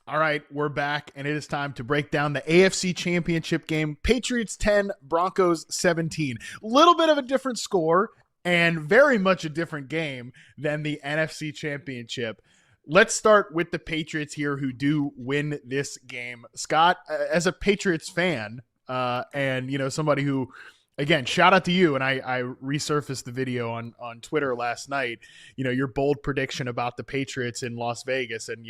All right, we're back, and it is time to break down the AFC Championship game. Patriots 10, Broncos 17. Little bit of a different score and very much a different game than the NFC Championship. Let's start with the Patriots here, who do win this game. Scott, as a Patriots fan, and somebody who, again, shout out to you. And I resurfaced the video on Twitter last night. Your bold prediction about the Patriots in Las Vegas, and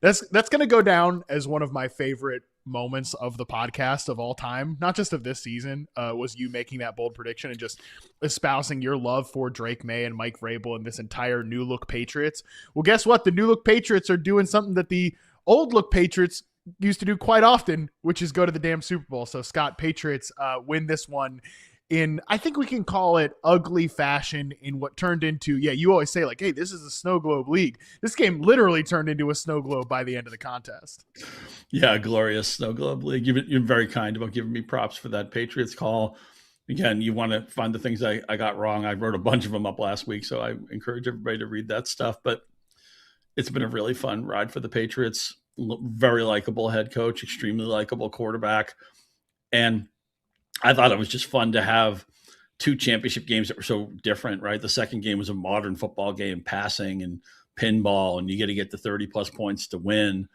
that's going to go down as one of my favorite moments of the podcast of all time, not just of this season. Was you making that bold prediction and just espousing your love for Drake Maye and Mike Vrabel and this entire new look Patriots. Well, guess what? The new look Patriots are doing something that the old look Patriots used to do quite often, which is go to the damn Super Bowl. So Scott, Patriots win this one in, I think we can call it ugly fashion, in what turned into, you always say like, hey, this is a snow globe league. This game literally turned into a snow globe by the end of the contest. Yeah, glorious snow globe league. You're very kind about giving me props for that Patriots call. Again, you want to find the things I got wrong. I wrote a bunch of them up last week, so I encourage everybody to read that stuff. But it's been a really fun ride for the Patriots. Very likable head coach, extremely likable quarterback. And I thought it was just fun to have two championship games that were so different, right? The second game was a modern football game, passing and pinball, and you get to 30 plus points to win.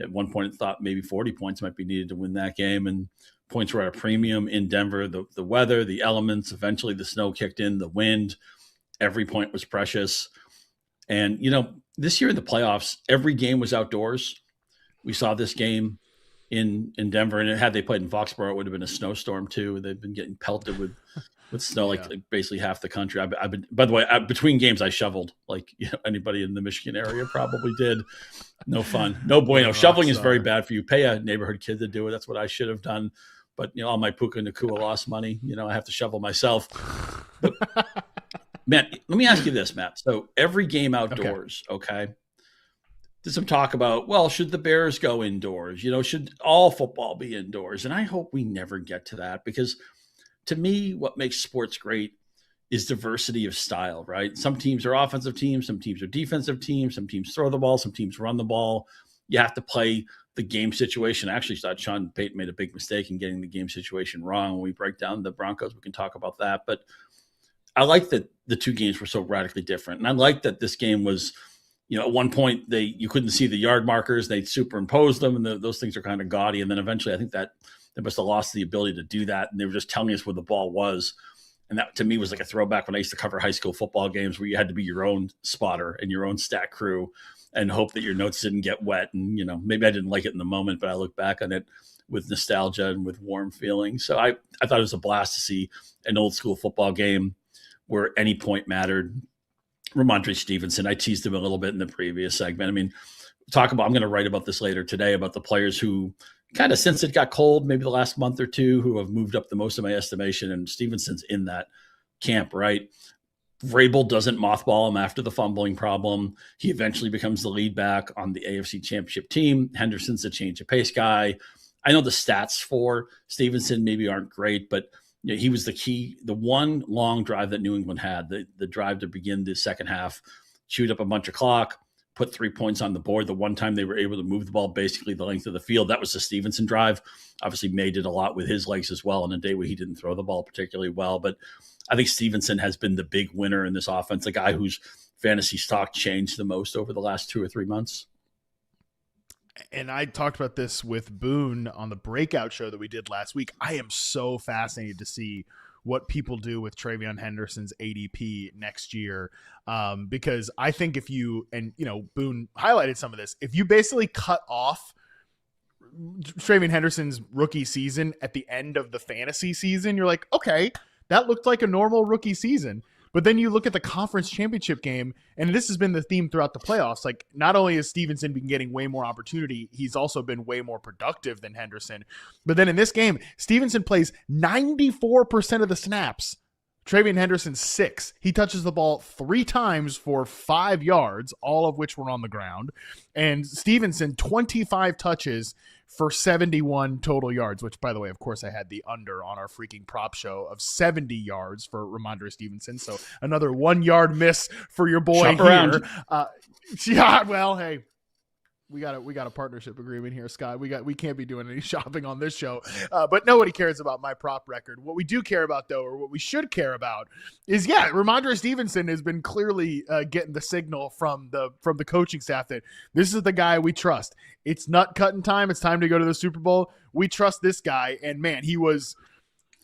At one point, I thought maybe 40 points might be needed to win that game, and points were at a premium in Denver. The weather, the elements, eventually the snow kicked in, the wind, every point was precious. And, this year in the playoffs, every game was outdoors. We saw this game in Denver, and had they played in Foxborough, it would have been a snowstorm too. They've been getting pelted with snow, like basically half the country. I've been, by the way, between games, I shoveled like anybody in the Michigan area probably did. No fun, no bueno. Shoveling is very bad for you. Pay a neighborhood kid to do it. That's what I should have done. But all my Puka Nakua lost money. I have to shovel myself. But Matt, let me ask you this, Matt. So every game outdoors, okay? There's some talk about, well, should the Bears go indoors? Should all football be indoors? And I hope we never get to that, because to me, what makes sports great is diversity of style, right? Some teams are offensive teams, some teams are defensive teams, some teams throw the ball, some teams run the ball. You have to play the game situation. I actually thought Sean Payton made a big mistake in getting the game situation wrong. When we break down the Broncos, we can talk about that. But I like that the two games were so radically different. And I like that this game was, at one point you couldn't see the yard markers. They superimposed them, and those things are kind of gaudy. And then eventually I think that they must have lost the ability to do that. And they were just telling us where the ball was. And that to me was like a throwback when I used to cover high school football games, where you had to be your own spotter and your own stat crew and hope that your notes didn't get wet. And, maybe I didn't like it in the moment, but I look back on it with nostalgia and with warm feelings. So I thought it was a blast to see an old school football game where any point mattered. Ramondre Stevenson, I teased him a little bit in the previous segment. I mean, I'm going to write about this later today, about the players who kind of, since it got cold, maybe the last month or two, who have moved up the most in my estimation. And Stevenson's in that camp, right? Vrabel doesn't mothball him after the fumbling problem. He eventually becomes the lead back on the AFC Championship team. Henderson's a change of pace guy. I know the stats for Stevenson maybe aren't great, but he was the key, the one long drive that New England had, the drive to begin the second half, chewed up a bunch of clock, put 3 points on the board. The one time they were able to move the ball basically the length of the field, that was the Stevenson drive. Obviously, Maye did a lot with his legs as well on a day where he didn't throw the ball particularly well. But I think Stevenson has been the big winner in this offense, the guy whose fantasy stock changed the most over the last 2 or 3 months. And I talked about this with Boone on the breakout show that we did last week. I am so fascinated to see what people do with Travion Henderson's ADP next year. Because I think if you, and Boone highlighted some of this, if you basically cut off Travion Henderson's rookie season at the end of the fantasy season, you're like, okay, that looked like a normal rookie season. But then you look at the conference championship game, and this has been the theme throughout the playoffs. Like, not only has Stevenson been getting way more opportunity, he's also been way more productive than Henderson. But then in this game, Stevenson plays 94% of the snaps. Travion Henderson, 6. He touches the ball 3 times for 5 yards, all of which were on the ground. And Stevenson, 25 touches for 71 total yards, which, by the way, of course, I had the under on our freaking prop show of 70 yards for Ramondre Stevenson. So another 1 yard miss for your boy Shop here. around. Yeah, well, hey, We got a partnership agreement here, Scott. We can't be doing any shopping on this show, but nobody cares about my prop record. What we do care about, though, or what we should care about, is Ramondre Stevenson has been clearly getting the signal from the coaching staff that this is the guy we trust. It's nut cutting time. It's time to go to the Super Bowl. We trust this guy, and man, he was.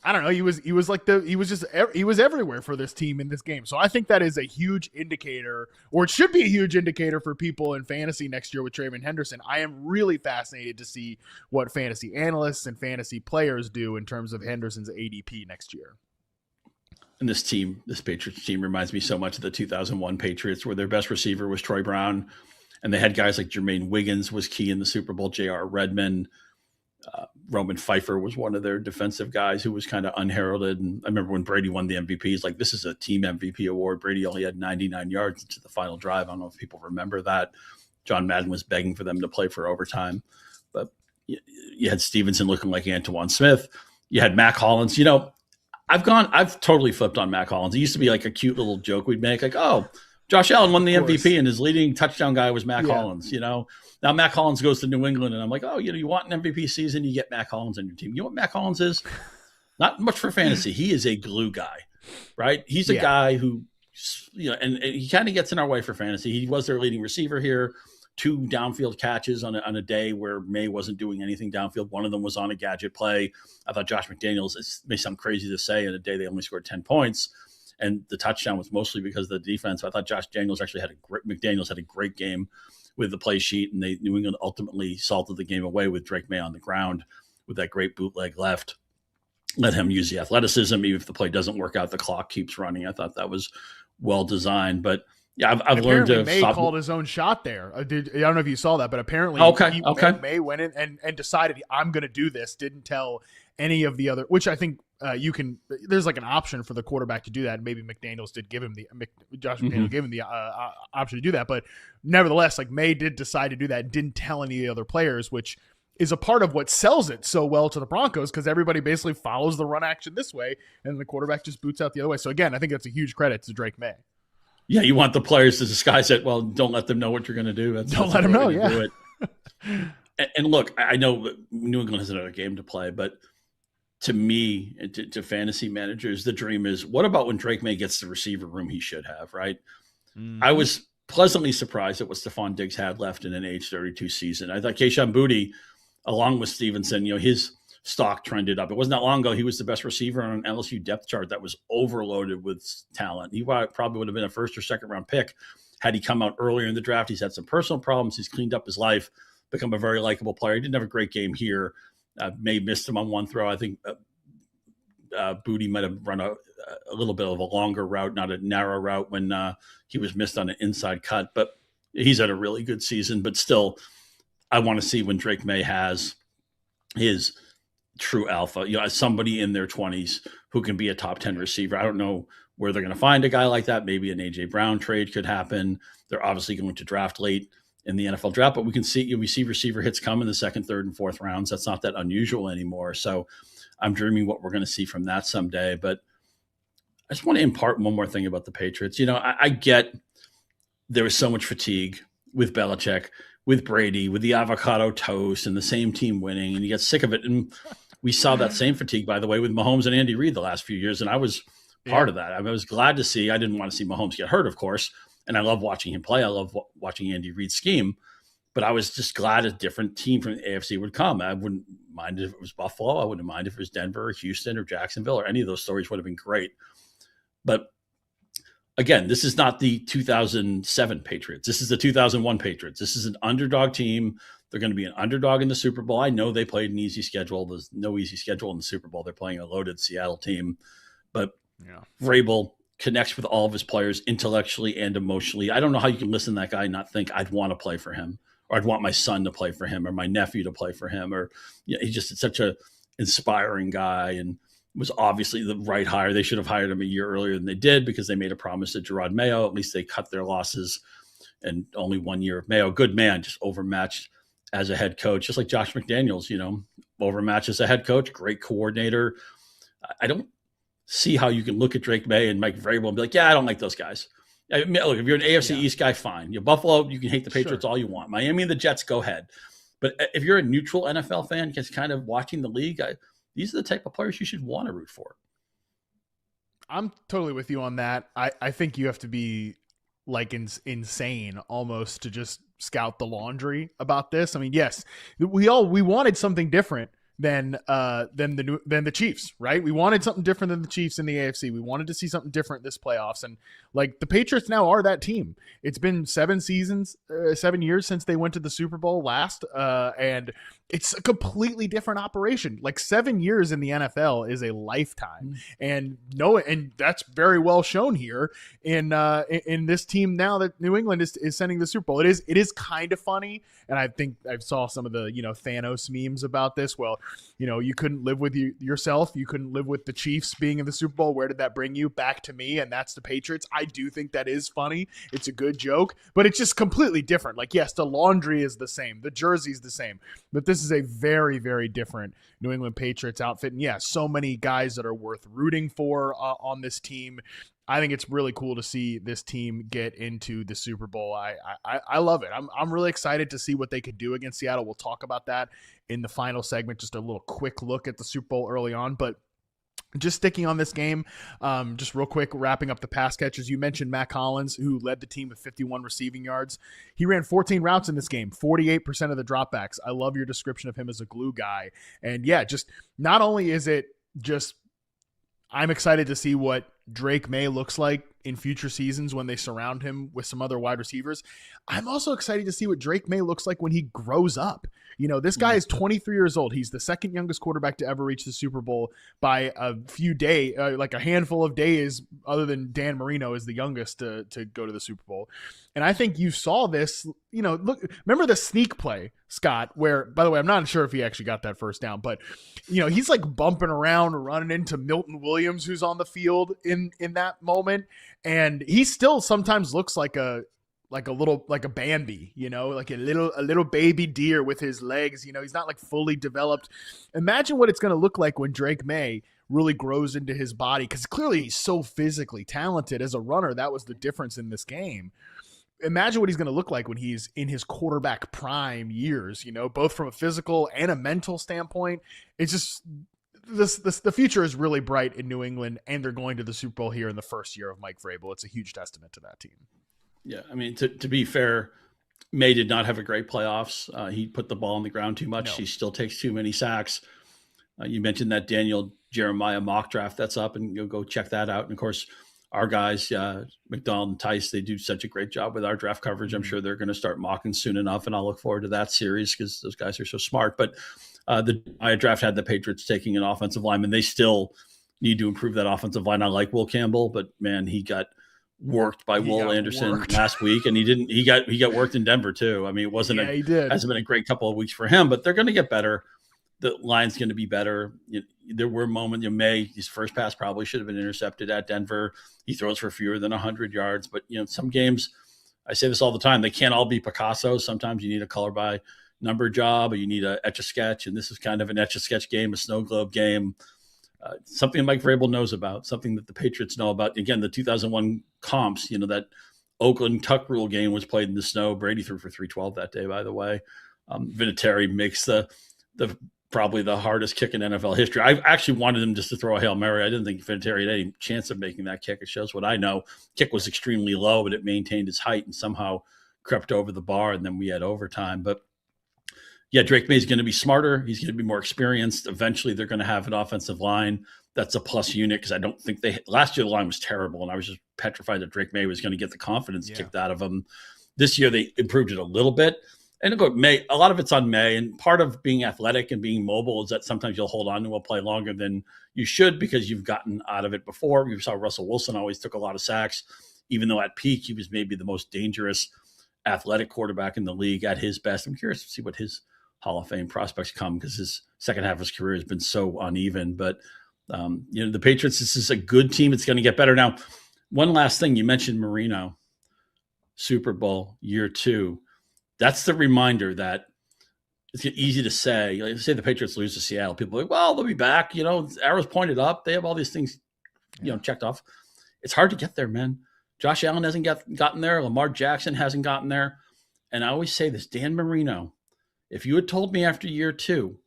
I don't know. He was everywhere for this team in this game. So I think that is a huge indicator, or it should be a huge indicator for people in fantasy next year with Trayvon Henderson. I am really fascinated to see what fantasy analysts and fantasy players do in terms of Henderson's ADP next year. And this Patriots team reminds me so much of the 2001 Patriots, where their best receiver was Troy Brown. And they had guys like Jermaine Wiggins was key in the Super Bowl, J.R. Redmond. Roman Pfeiffer was one of their defensive guys who was kind of unheralded. And I remember when Brady won the MVP, he's like, this is a team MVP award. Brady only had 99 yards into the final drive. I don't know if people remember that. John Madden was begging for them to play for overtime. But you had Stevenson looking like Antoine Smith. You had Mac Hollins. I've totally flipped on Mac Hollins. It used to be like a cute little joke we'd make, like, oh, Josh Allen won the MVP and his leading touchdown guy was Mac Hollins, Now Mac Hollins goes to New England and I'm like, oh, you want an MVP season, you get Mac Hollins on your team. You know what Mac Hollins is? Not much for fantasy. He is a glue guy, right? He's a guy who, and he kind of gets in our way for fantasy. He was their leading receiver here. 2 downfield catches on a day where Maye wasn't doing anything downfield. One of them was on a gadget play. I thought Josh McDaniels, it may sound crazy to say, in a day they only scored 10 points. And the touchdown was mostly because of the defense. I thought McDaniels had a great game with the play sheet, and New England ultimately salted the game away with Drake Maye on the ground with that great bootleg left. Let him use the athleticism. Even if the play doesn't work out, the clock keeps running. I thought that was well designed. But yeah, I've learned to Maye called his own shot there. I don't know if you saw that, but apparently Maye went in and decided, I'm going to do this. Didn't tell any of the other, which I think there's like an option for the quarterback to do that. Maybe McDaniels did give him Josh McDaniels gave him the option to do that, but nevertheless, like Maye did decide to do that and didn't tell any of the other players, which is a part of what sells it so well to the Broncos, because everybody basically follows the run action this way and the quarterback just boots out the other way. So again, I think that's a huge credit to Drake Maye. Yeah, you want the players to disguise it. Well, don't let them know what you're going to do. Don't let them know, do it. And look, I know New England has another game to play, but to me, to fantasy managers, the dream is, what about when Drake Maye gets the receiver room he should have, right? Mm-hmm. I was pleasantly surprised at what Stephon Diggs had left in an age 32 season. I thought Kayshon Boutte, along with Stevenson, his stock trended up. It wasn't that long ago he was the best receiver on an LSU depth chart that was overloaded with talent. He probably would have been a first or second round pick had he come out earlier in the draft. He's had some personal problems. He's cleaned up his life, become a very likable player. He didn't have a great game here. May missed him on one throw. I think Boutte might have run a little bit of a longer route, not a narrow route, when he was missed on an inside cut. But he's had a really good season. But still, I want to see when Drake Maye has his true alpha, as somebody in their 20s who can be a top 10 receiver. I don't know where they're going to find a guy like that. Maybe an A.J. Brown trade could happen. They're obviously going to draft late in the NFL draft, but we see receiver hits come in the second, third, and fourth rounds. That's not that unusual anymore. So I'm dreaming what we're going to see from that someday. But I just want to impart one more thing about the Patriots. I get there was so much fatigue with Belichick, with Brady, with the avocado toast and the same team winning, and you get sick of it. And we saw that same fatigue, by the way, with Mahomes and Andy Reid the last few years. And I was part of that. I was glad to see, I didn't want to see Mahomes get hurt, of course. And I love watching him play. I love watching Andy Reid scheme. But I was just glad a different team from the AFC would come. I wouldn't mind if it was Buffalo. I wouldn't mind if it was Denver or Houston or Jacksonville, or any of those stories would have been great. But again, this is not the 2007 Patriots. This is the 2001 Patriots. This is an underdog team. They're going to be an underdog in the Super Bowl. I know they played an easy schedule. There's no easy schedule in the Super Bowl. They're playing a loaded Seattle team. But Vrabel connects with all of his players intellectually and emotionally. I don't know how you can listen to that guy and not think, I'd want to play for him, or I'd want my son to play for him, or my nephew to play for him, or he's just such a inspiring guy, and was obviously the right hire. They should have hired him a year earlier than they did, because they made a promise to Gerard Mayo. At least they cut their losses, and only 1 year of Mayo. Good man, just overmatched as a head coach, just like Josh McDaniels, overmatched as a head coach, great coordinator. I don't see how you can look at Drake Maye and Mike Vrabel and be like, yeah, I don't like those guys. I mean, look, if you're an AFC East guy, fine. Buffalo, you can hate the Patriots all you want. Miami and the Jets, go ahead. But if you're a neutral NFL fan, just kind of watching the league, these are the type of players you should want to root for. I'm totally with you on that. I think you have to be like insane almost to just scout the laundry about this. I mean, yes, we wanted something different than the Chiefs, right? We wanted something different than the Chiefs in the AFC. We wanted to see something different this playoffs, and like the Patriots now are that team. It's been 7 years since they went to the Super Bowl last, and it's a completely different operation. Like 7 years in the NFL is a lifetime, and that's very well shown here in this team now that New England is sending the Super Bowl. It is kind of funny, and I think I saw some of the Thanos memes about this. Well, you couldn't live with yourself. You couldn't live with the Chiefs being in the Super Bowl. Where did that bring you? Back to me, and that's the Patriots. I do think that is funny. It's a good joke, but it's just completely different. Like, yes, the laundry is the same. The jersey's the same, but this is a very, very different New England Patriots outfit. And yeah, so many guys that are worth rooting for on this team. I think it's really cool to see this team get into the Super Bowl. I love it. I'm really excited to see what they could do against Seattle. We'll talk about that in the final segment, just a little quick look at the Super Bowl early on. But just sticking on this game, just real quick, wrapping up the pass catchers. You mentioned Matt Collins, who led the team with 51 receiving yards. He ran 14 routes in this game, 48% of the dropbacks. I love your description of him as a glue guy. And yeah, just not only is it just, I'm excited to see what Drake Maye looks like in future seasons when they surround him with some other wide receivers. I'm also excited to see what Drake Maye looks like when he grows up. This guy is 23 years old. He's the second youngest quarterback to ever reach the Super Bowl by a few days, like a handful of days, other than Dan Marino is the youngest to go to the Super Bowl. And I think you saw this, look, remember the sneak play, Scott, where, by the way, I'm not sure if he actually got that first down, but he's like bumping around, running into Milton Williams, who's on the field in that moment. And he still sometimes looks like a Bambi, like a little baby deer with his legs. He's not like fully developed. Imagine what it's going to look like when Drake Maye really grows into his body, because clearly he's so physically talented as a runner. That was the difference in this game. Imagine what he's going to look like when he's in his quarterback prime years, both from a physical and a mental standpoint. It's just the future is really bright in New England, and they're going to the Super Bowl here in the first year of Mike Vrabel. It's a huge testament to that team. Yeah, I mean, to be fair, Maye did not have a great playoffs. He put the ball on the ground too much. No. He still takes too many sacks. You mentioned that Daniel Jeremiah mock draft that's up, and you'll go check that out. And of course, our guys, McDonald and Tice, they do such a great job with our draft coverage. I'm sure they're going to start mocking soon enough, and I'll look forward to that series because those guys are so smart. But the draft had the Patriots taking an offensive lineman. They still need to improve that offensive line. I like Will Campbell, but man, he got worked by Will Anderson last week, and he got worked in Denver too. I mean, it hasn't been a great couple of weeks for him, but they're going to get better. The line's going to be better. There were moments, Maye, his first pass probably should have been intercepted at Denver. He throws for fewer than 100 yards, but some games, I say this all the time, they can't all be Picasso. Sometimes you need a color by number job, or you need a etch-a-sketch, and this is kind of an etch-a-sketch game, a snow globe game. Something Mike Vrabel knows about, something that the Patriots know about. Again, the 2001 comps, that Oakland tuck rule game was played in the snow. Brady threw for 312 that day, by the way. Vinatieri makes the probably the hardest kick in NFL history. I actually wanted him just to throw a Hail Mary. I didn't think Vinatieri had any chance of making that kick. It shows what I know. Kick was extremely low, but it maintained its height and somehow crept over the bar, and then we had overtime. But yeah, Drake Maye is going to be smarter. He's going to be more experienced. Eventually, they're going to have an offensive line that's a plus unit, because I don't think last year the line was terrible, and I was just petrified that Drake Maye was going to get the confidence kicked out of him. This year, they improved it a little bit. And look, Maye, a lot of it's on Maye, and part of being athletic and being mobile is that sometimes you'll hold on to a play longer than you should because you've gotten out of it before. We saw Russell Wilson always took a lot of sacks, even though at peak he was maybe the most dangerous athletic quarterback in the league at his best. I'm curious to see what his Hall of Fame prospects come, because his second half of his career has been so uneven. But, the Patriots, this is a good team. It's going to get better. Now, one last thing. You mentioned Marino, Super Bowl, year 2. That's the reminder that it's easy to say. Like, say the Patriots lose to Seattle. People are like, well, they'll be back. Arrows pointed up. They have all these things, checked off. It's hard to get there, man. Josh Allen hasn't gotten there. Lamar Jackson hasn't gotten there. And I always say this, Dan Marino, if you had told me after year 2,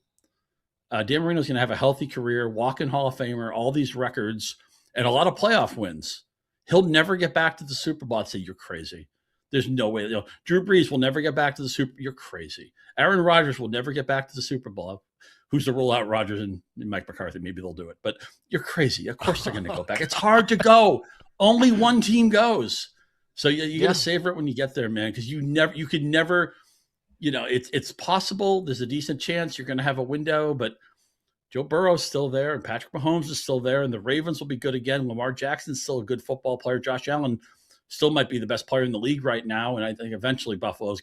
Dan Marino's going to have a healthy career, walk-in Hall of Famer, all these records, and a lot of playoff wins, he'll never get back to the Super Bowl. I'd say, you're crazy. There's no way. Drew Brees will never get back to the Super Bowl. You're crazy. Aaron Rodgers will never get back to the Super Bowl. Who's to rule out Rodgers and Mike McCarthy? Maybe they'll do it. But you're crazy. Of course they're going to go back. It's hard to go. Only one team goes. So you got to savor it when you get there, man, because you could never, it's possible. There's a decent chance you're going to have a window, but Joe Burrow's still there and Patrick Mahomes is still there and the Ravens will be good again. Lamar Jackson's still a good football player. Josh Allen still might be the best player in the league right now. And I think eventually Buffalo's,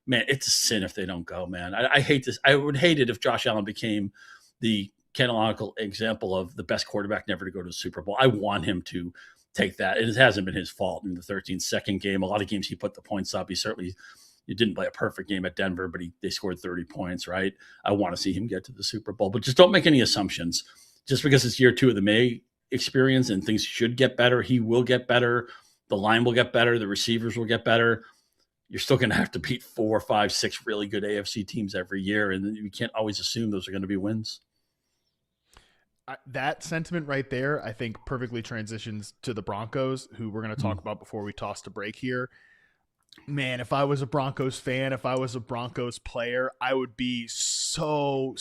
man, it's a sin if they don't go, man. I hate this. I would hate it if Josh Allen became the canonical example of the best quarterback never to go to the Super Bowl. I want him to take that. It hasn't been his fault in the 13-second game. A lot of games he put the points up. He didn't play a perfect game at Denver, but they scored 30 points, right? I want to see him get to the Super Bowl, but just don't make any assumptions. Just because it's year 2 of the Maye experience and things should get better, he will get better. The line will get better. The receivers will get better. You're still going to have to beat 4, 5, 6 really good AFC teams every year, and you can't always assume those are going to be wins. That sentiment right there, I think, perfectly transitions to the Broncos, who we're going to talk about before we toss to break here. Man, if I was a Broncos fan, if I was a Broncos player, I would be so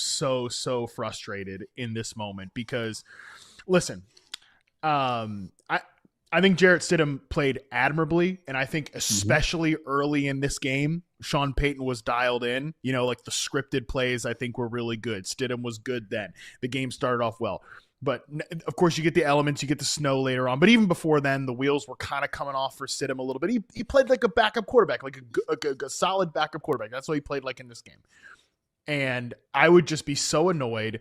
frustrated in this moment because, listen, I think Jarrett Stidham played admirably, and I think especially early in this game, Sean Payton was dialed in. Like the scripted plays, I think were really good. Stidham was good then. The game started off well. But, of course, you get the elements, you get the snow later on. But even before then, the wheels were kind of coming off for Stidham a little bit. He played like a backup quarterback, like a solid backup quarterback. That's what he played like in this game. And I would just be so annoyed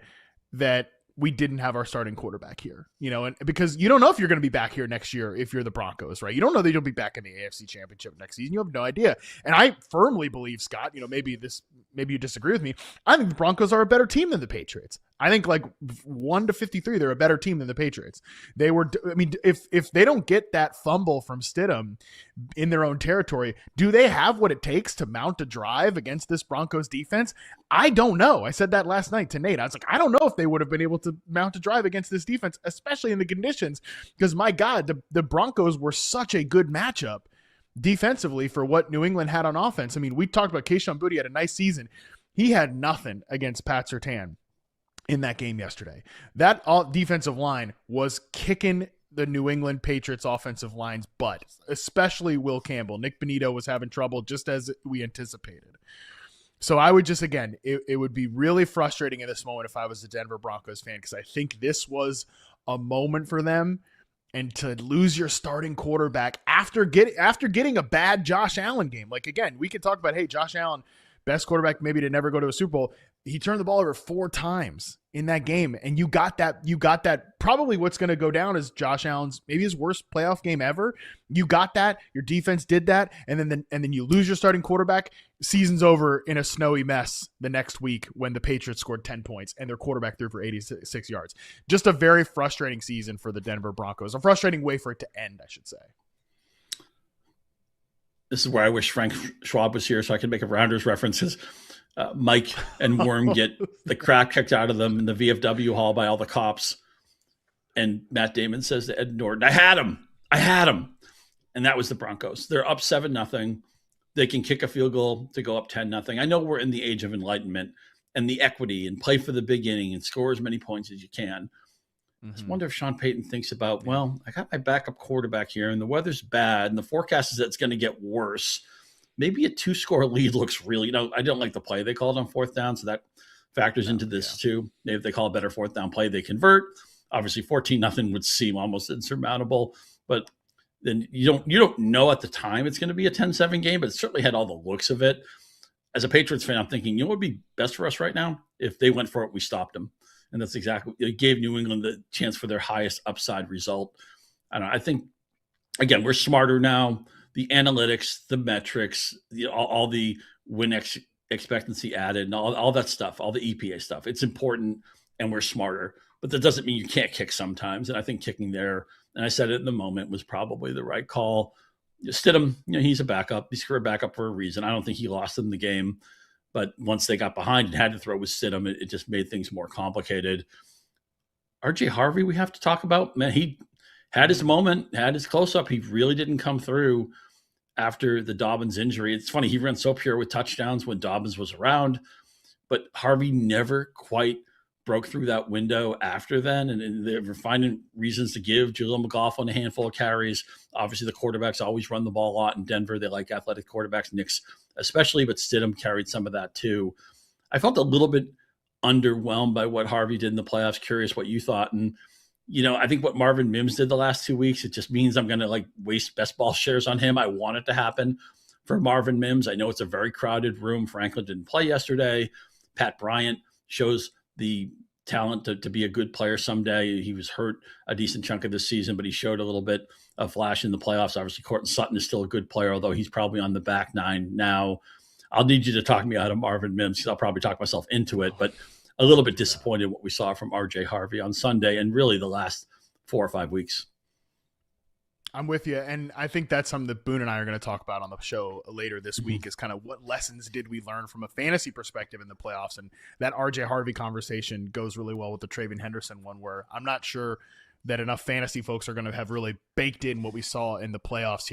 that we didn't have our starting quarterback here, and because you don't know if you're going to be back here next year if you're the Broncos, right? You don't know that you'll be back in the AFC Championship next season. You have no idea. And I firmly believe, Scott, maybe you disagree with me. I think the Broncos are a better team than the Patriots. I think like 1-53, they're a better team than the Patriots. If they don't get that fumble from Stidham in their own territory, do they have what it takes to mount a drive against this Broncos defense? I don't know. I said that last night to Nate. I was like, I don't know if they would have been able to mount a drive against this defense, especially in the conditions, because my God, the Broncos were such a good matchup defensively for what New England had on offense. I mean, we talked about Kayshon Boutte had a nice season. He had nothing against Pat Surtain in that game yesterday. That defensive line was kicking the New England Patriots offensive line's butt, especially Will Campbell. Nick Bonito was having trouble just as we anticipated. So I would just, again, it would be really frustrating in this moment if I was a Denver Broncos fan, because I think this was a moment for them. And to lose your starting quarterback after getting a bad Josh Allen game. Like, again, we could talk about, hey, Josh Allen, best quarterback maybe to never go to a Super Bowl. He turned the ball over 4 times in that game. And you got that. Probably what's going to go down is Josh Allen's maybe his worst playoff game ever. You got that. Your defense did that. And then you lose your starting quarterback. Season's over in a snowy mess the next week when the Patriots scored 10 points and their quarterback threw for 86 yards. Just a very frustrating season for the Denver Broncos. A frustrating way for it to end, I should say. This is where I wish Frank Schwab was here so I could make a Rounders reference, because Mike and Worm get the crap kicked out of them in the VFW hall by all the cops. And Matt Damon says to Ed Norton, I had him. And that was the Broncos. They're up 7-0. They can kick a field goal to go up 10-0. I know we're in the age of enlightenment and the equity and play for the big inning and score as many points as you can. I just wonder if Sean Payton thinks about, well, I got my backup quarterback here and the weather's bad and the forecast is that it's going to get worse. Maybe a 2-score lead looks really, I don't like the play they called on 4th down, so that factors into this too. Maybe if they call a better 4th down play, they convert. Obviously 14-0 would seem almost insurmountable, but then you don't know at the time it's going to be a 10-7 game, but it certainly had all the looks of it. As a Patriots fan, I'm thinking, what would be best for us right now? If they went for it, we stopped them. And that's exactly, it gave New England the chance for their highest upside result. I think, again, we're smarter now. The analytics, the metrics, all the win expectancy added, and all that stuff, all the EPA stuff. It's important, and we're smarter. but that doesn't mean you can't kick sometimes. And I think kicking there, and I said it in the moment, was probably the right call. Stidham, he's a backup. He's a backup for a reason. I don't think he lost in the game, but once they got behind and had to throw with Stidham, it just made things more complicated. RJ Harvey, we have to talk about. Man, he had his moment, had his close-up. He really didn't come through after the Dobbins injury. It's funny, he ran so pure with touchdowns when Dobbins was around, but Harvey never quite broke through that window after then. And they were finding reasons to give Jaleel McLaughlin a handful of carries. Obviously, the quarterbacks always run the ball a lot in Denver. They like athletic quarterbacks, Knicks especially, but Stidham carried some of that too. I felt a little bit underwhelmed by what Harvey did in the playoffs. Curious what you thought. And, I think what Marvin Mims did the last 2 weeks, it just means I'm going to waste best ball shares on him. I want it to happen for Marvin Mims. I know it's a very crowded room. Franklin didn't play yesterday. Pat Bryant shows the talent to be a good player someday. He was hurt a decent chunk of the season, but he showed a little bit of flash in the playoffs. Obviously, Courtland Sutton is still a good player, although he's probably on the back nine now. I'll need you to talk me out of Marvin Mims because I'll probably talk myself into it, but a little bit disappointed what we saw from RJ Harvey on Sunday and really the last 4 or 5 weeks. I'm with you. And I think that's something that Boone and I are going to talk about on the show later this week is kind of what lessons did we learn from a fantasy perspective in the playoffs. And that RJ Harvey conversation goes really well with the Travion Henderson one, where I'm not sure that enough fantasy folks are going to have really baked in what we saw in the playoffs here.